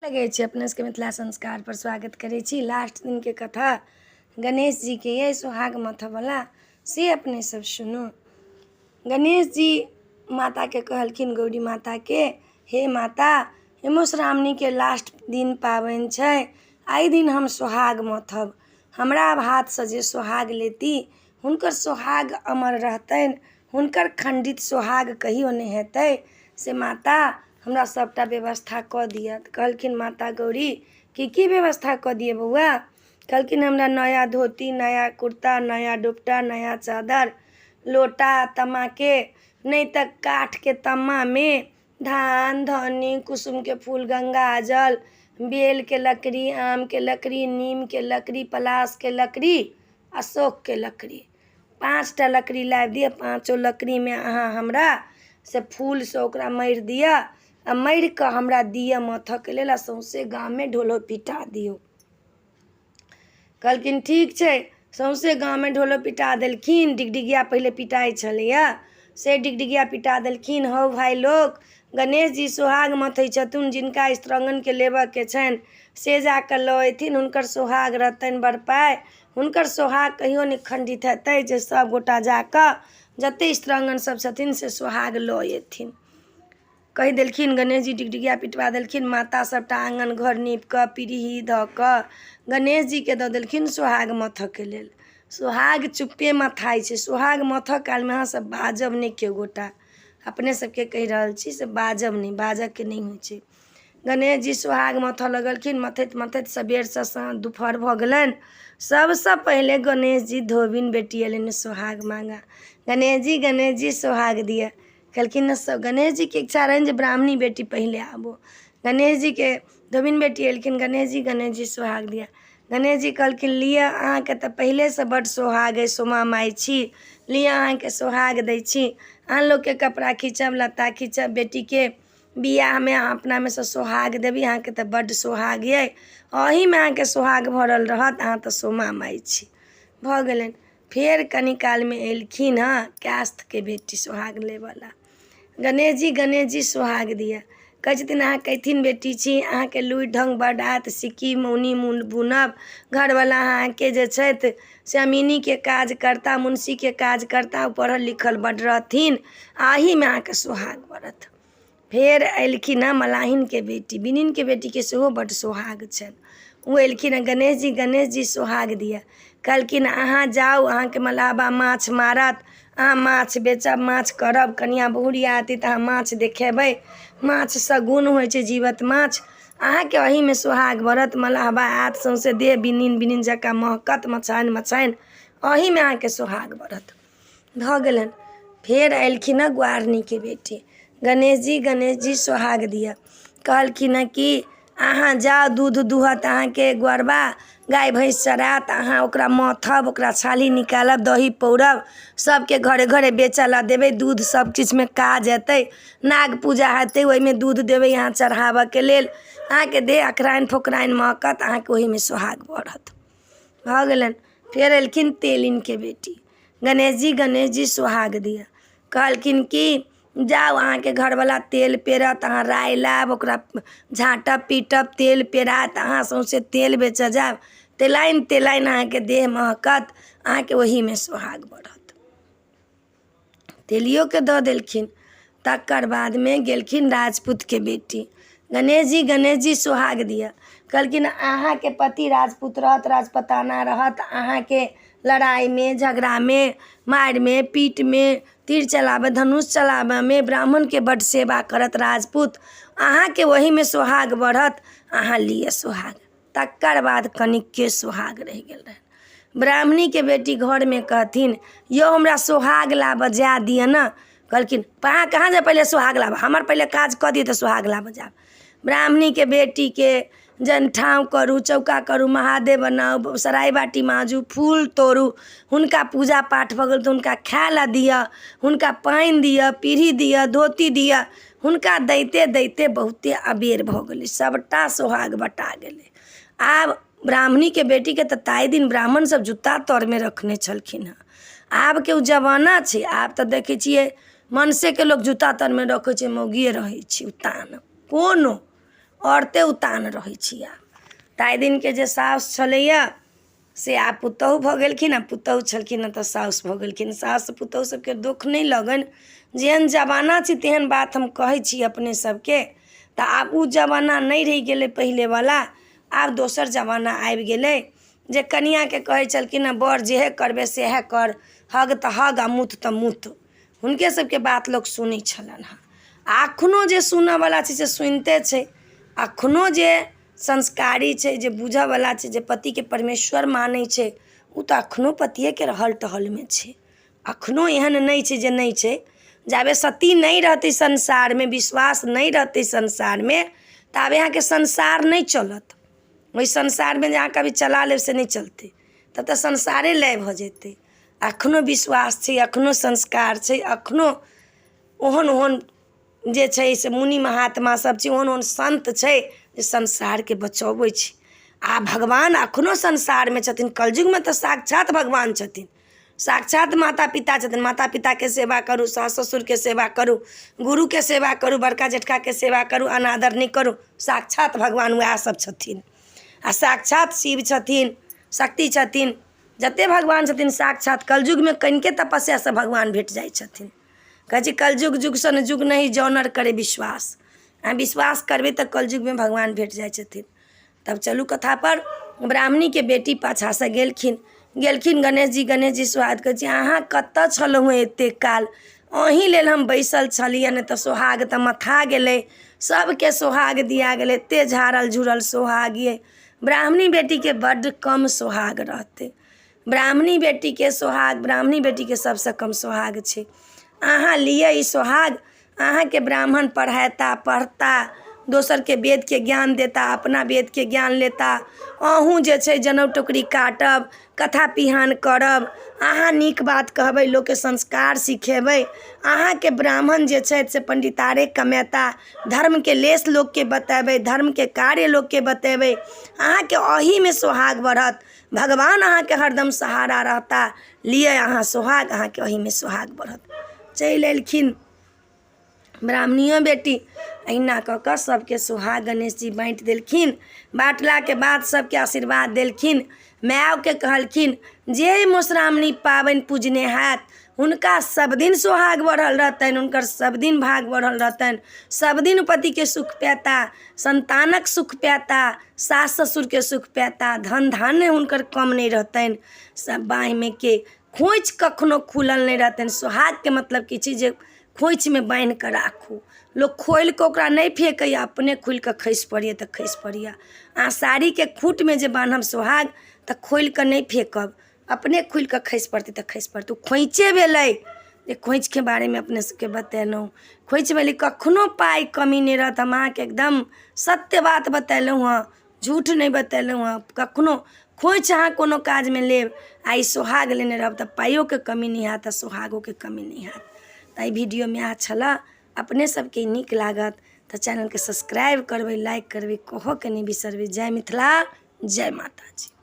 लगे छी अपने सबके मिथिला संस्कार पर स्वागत करे छी। लास्ट दिन के कथा गणेश जी के ये सुहाग माथा वाला से अपने सब सुनू। गणेश जी माता के कहलखिन गौरी माता के, हे माता, हे मधुश्रावणी के लास्ट दिन पाबनि छै, आई दिन हम सुहाग माथब। हमरा हाथ से जे सुहाग लेती हुनकर सुहाग अमर रहतनि, हुनकर खंडित सुहाग कहियो नहीं हेतै। से माता हमरा सबटा व्यवस्था कऽ दिअ। कहलखिन माता गौरी की व्यवस्था कऽ दिए बौआ? कहलखिन हमरा नया धोती, नया कुर्ता, नया दुपट्टा, नया चादर, लोटा तमा के, नहीं तक काठ के तम्मा में धान धनी, कुसुम के फूल, गंगा जल, बेल के लकड़ी, आम के लकड़ी, नीम के लकड़ी, पलास के लकड़ी, अशोक के लकड़ी, 5टा लकड़ी लाबि दिअ। 5 लकड़ी में अहाँ हमरा से फूल से ओकरा मारि दिअ आ मारि कऽ हमरा दिअ माथऽ के लेल, सौंसे गाँव में ढोलो पिटा दियौ। कहलखिन ठीक छै। सौंसे गाँव में ढोलो पिटा देलखिन। डिगडिगिया पहले पिटाई छलैया, से डिगडिगिया पिटा देलखिन। हौ भाई लोग, गणेश जी सुहाग मथै छथुन, जिनका स्त्रंगन के लेबऽ के छनि से जाकऽ लऽ अयथिन। हुनकर सुहाग रहतनि बरपाइ, हुनकर सुहाग कहियो नहीं खंडित हेतै। जे सब गोटा जाकऽ जते स्त्रंगन सब छथिन से सुहाग लऽ अयथिन। कहि देलखिन। गणेश जी डिगडिगिया पिटवा देलखिन। माता सबटा आंगन घर नीप कऽ पीढ़ी धऽ कऽ गणेश जी के दऽ देलखिन सुहाग मथऽ के लेल। सुहाग चुप्पे मथाई छै। सुहाग मथऽ काल में अहाँ सब बाजब नहीं केओ गोटा। अपने सबके कहि रहल छी से बाजब नहीं, बाजऽ के नहीं होइ छै। गणेश जी सुहाग मथऽ लगलखिन। मथैत मथैत सबेर से साँझ दुपहर भऽ गेलनि। सबसे पहले गणेश जी धोबिन बेटी एलनि सुहाग मांगा। गणेश जी सुहाग दिया। कहलखिन सब गणेश जी के इच्छा रहनि जे ब्राह्मणी बेटी पहले आबो। गणेश जी के धोबिन बेटी एलखिन। गणेश जी सुहाग दिया। गणेश जी कहलखिन लिअ, अहाँ के तऽ पहले से बड़ सुहाग अइ, सोमा माई छी, लिअ अहाँ के सुहाग दै छी। अहाँ लोग के कपड़ा खींचब, लत्ता खींचब, बेटी के बियाह में अहाँ अपना में से सुहाग देवी। अहाँ के तऽ बड़ सुहाग अइ, अही में अहाँ के सुहाग भरल रहत, अहाँ तऽ सोमा माई छी। भऽ गेलनि। फेर कनी काल में एलखिन हँ कास्थ के बेटी सुहाग लेवला। गणेश जी सुहाग दिया। कहै छथिन अहाँ कैथिन बेटी छी, अहाँ के लुरि ढंग बड़ आत, सिक्की मौनी बुनब, घरवाला अहाँ के जे छथि से अमीनी के काज करता, मुंशी के काज करता, पढ़ल लिखल बड़ रहथिन, आही में अहाँ के सुहाग बरत। फेर एलखिन हँ मलाहिन के बेटी, बिनिन के बेटी के सेहो बड़ सुहाग छनि। वो एलखिन हँ। गणेश जी सुहाग दिया। कहलखिन अहाँ जाउ, अहाँ के मलाहबा माछ मारत, अहाँ माछ बेचब, माछ करब, कनिया बहुरिया आती तऽ अहाँ माछ देखेबै, माछ सगुन होइ छै जीवत माछ, अहाँ के अही में सुहाग बरत। मलाहबा आत, सौंसे देह बिनिन जकाँ महकत, मछाइन अही में अहाँ के सुहाग बरत। भऽ गेलनि। फेर एलखिन हँ ग्वारनी के बेटी। गणेश जी सुहाग दिया। कहलखिन हँ कि अहाँ जाउ, दूध दुहत अहाँ के गोरबा, गाय भैंस चरात, अहाँ ओकरा मथब, ओकरा छाली निकालब, दही पौरब, सबके घरे घरे बेचऽ ला देबै, दूध सब चीज में काज एतै। नाग पूजा हेतै, ओहि में दूध देबै अहाँ चढ़ाबऽ के लेल, अहाँ के देह अखराइन फोकराइन महकत, अहाँ के ओही में सुहाग बढ़त। भऽ गेलनि। फेर एलखिन तेलिन के बेटी। गणेश जी सुहाग दिया। कहलखिन कि जाउ, अहाँ के घरवाला तेल पेरत, अहाँ राय लायब, ओकरा झाँटब पीटब, तेल पेरात, अहाँ सौंसे तेल बेचऽ जाब, तेलाइन अहाँ के देह महकत, अहाँ के वही में सुहाग बढ़त। तेलियो के दऽ देलखिन। तकर बाद में गेलखिन राजपूत के बेटी। गणेश जी सुहाग दिया। कहलखिन अहाँ के पति राजपूत रहत, राजपताना रहत, अहाँ के लड़ाई में झगड़ा में मार में पीट में तीर चलाबे धनुष चलाबे में ब्राह्मण के बड़ सेवा करत राजपूत, अहाँ के वही में सुहाग बढ़त, अहाँ लिए सुहाग। तकर बाद कनिक के सुहाग रह गेल रहे। ब्राह्मणी के बेटी घर में कहथिन यो हमरा सुहाग लाबऽ जा दिअ न। कहलखिन अहाँ कहाँ जाए, पहले सुहाग लाबऽ, हमर पहले काज कऽ दिअ तऽ सुहाग लाबऽ जाब। ब्राह्मणी के बेटी के जन ठाव करू, चौका करू, महादेव बनाऊ, सराय बाटी माँजू, फूल तोड़ू, हुनका पूजा पाठ भऽ गेल तऽ हुनका खाय ला दिअ, हुनका पानि दिअ, पीढ़ी दिअ, धोती दिअ, हुनका दैते दैते बहुते अबेर भऽ गेलै, सबटा सुहाग बटा गेलै। आब ब्राह्मणी के बेटी के तऽ ताई दिन ब्राह्मण सब जूता तर में रखने छलखिन हँ। आब के उ जमाना छै, आब तऽ देखै छियै मनसे के लोग जूता तर में रखे छै, मौगिए रहै छै उतान। कोनो औरते उतान रहै छी। ताहि दिन के जे साउस छलैया से आब पुतहु भऽ गेलखिन, आ पुतहु छलखिन हँ तऽ साउस भऽ गेलखिन। साउस पुतहु सबके दुख नहि लगन, जेहन जमाना छै तेहन बात हम कहै छी अपने सबके। तऽ आब उ जमाना नहि रहि गेलै पहिलेवला, आब दोसर जमाना आबि गेलै जे कनियाँके कहै छलखिन हँ बर जेहे करबै सेहे कर, हग तऽ हग आ मुत तऽ मुत। हुनके सबके बात लोक सुनै छलनि हँ। एखनो जे सुनऽवला छै से सुनिते छै, एखनो जे संस्कारी छै, जे बुझऽवला छै, जे पतिके परमेश्वर मानै छै, उ तऽ एखनो पतिएके रहल टहलमे छै। एखनो एहन नहि छै जे नहि छै। जाबे सती नहीं रहतै संसारमे, विश्वास नहीं रहतै संसारमे, ताबे अहाँके संसार नहीं चलत। ओहि संसारमे जे अहाँ कभी चला लेब से नहीं चलतै, तब तऽ संसारे लय भऽ जेतै। एखनो विश्वास छै, एखनो संस्कार छै, एखनो ओहन ओहन जे छै से मुनि महात्मा सब छै, ओहन ओहन संत छै जे संसारके बचबै छै। आ भगवान एखनो संसारमे छथिन। कलयुगमे तऽ साक्षात भगवान छथिन, साक्षात माता पिता छथिन। माता पिताके सेवा करू, सास ससुरके सेवा करू, गुरुके सेवा करू, बड़का जेठकाके सेवा करू, अनादर नहीं करू। साक्षात भगवान वएह सब छथिन। आ साक्षात शिव छथिन, शक्ति छथिन, जते भगवान छथिन साक्षात। कलयुगमे कनिके तपस्यासँ भगवान भेट जाइ छथिन। कहै छै कलयुग जुग सन जुग नहीं, जौनर करे विश्वास। अहाँ विश्वास करबै तऽ कलयुगमे भगवान भेट जाइ छथिन। तब चलू कथा पर। ब्राह्मणीके बेटी पाछासँ गेलखिन गणेश जी सोहाग कहै छै अहाँ कतऽ छलहुँ एतेक काल? अहीं लेल हम बैसल छलियै, नहि तऽ सोहाग तऽ मथा गेलै, सबके सोहाग दिया गेलै। एतेक झाड़ल झुरल सोहाग ये। ब्राह्मणी बेटीके बड्ड कम सोहाग रहतै। ब्राह्मणी बेटीके सोहाग, ब्राह्मणी बेटीके सबसँ कम सोहाग छै। अहाँ लिअ ई सोहाग, अहाँके ब्राह्मण पढ़ाता पढ़ता, दोसरके वेदके ज्ञान देता, अपना वेदके ज्ञान लेता। अहूँ जे छै जनउ टोकरी काटब, कथा पिहान करब, अहाँ नीक बात कहबै, लोकके संस्कार सिखेबै। अहाँके ब्राह्मण जे छथि से पंडितारे कमेता, धर्मके लेस लोकके बतेबै, धर्मके कार्य लोकके बतेबै। अहाँके अहीमे सोहाग बढ़त, भगवान अहाँके हरदम सहारा रहता। लिअ अहाँ सोहाग, अहाँके अहीमे सोहाग बढ़त। चलि एलखिन ब्राह्मणियो बेटी, अहिना कऽ कऽ सबके सोहाग गणेश जी बाँटि देलखिन। बाँटलाके बाद सबके आशीर्वाद देलखिन। मायके कहलखिन जे मधुश्रावणी पाबनि पूजने हैत हुनका सब दिन सोहाग बढ़ल रहतनि, हुनकर सब दिन भाग बढ़ल रहतनि, सब दिन पतिके सुख पैता, संतानक सुख पैता, सास ससुरके सुख पैता, धन धान्य हुनकर कम नहीं रहतनि। सब बाँहिमे के खोइच कखनो खुलल नहीं रहतनि। सोहागके मतलब कि छै जे खोइचमे बान्हि कऽ राखू। लोक खोलि कऽ ओकरा नहीं फेंकैया, अपने खुलि कऽ खसि पड़ैया तऽ खसि पड़ैया। अहाँ साड़ीके खूँटमे जे बान्हब सोहाग तऽ खोलि कऽ नहीं फेंकब, अपने खुलि कऽ खसि पड़तै तऽ खसि पड़तै। खोइचे भेलै जे खोइचके बारेमे अपने सबके बतेलहुँ। खोइच भेलै, कखनो पाइ कमी नहीं रहत। हम अहाँके एकदम सत्य बात बतेलहुँ हँ, झूठ नहीं बतेलहुँ हँ। कखनो खोइच अहाँ कोनो काजमे लेब आ ई सोहाग लेने रहब तऽ पाइयोके कमी नहीं हैत आ सोहागोके कमी नहीं हैत। तऽ एहि वीडियोमे इएह छलऽ। अपने सबके नीक लागत तऽ चैनलके सब्सक्राइब करबै, लाइक करबै, कहऽके नहीं बिसरबै। जय मिथिला, जय माता जी।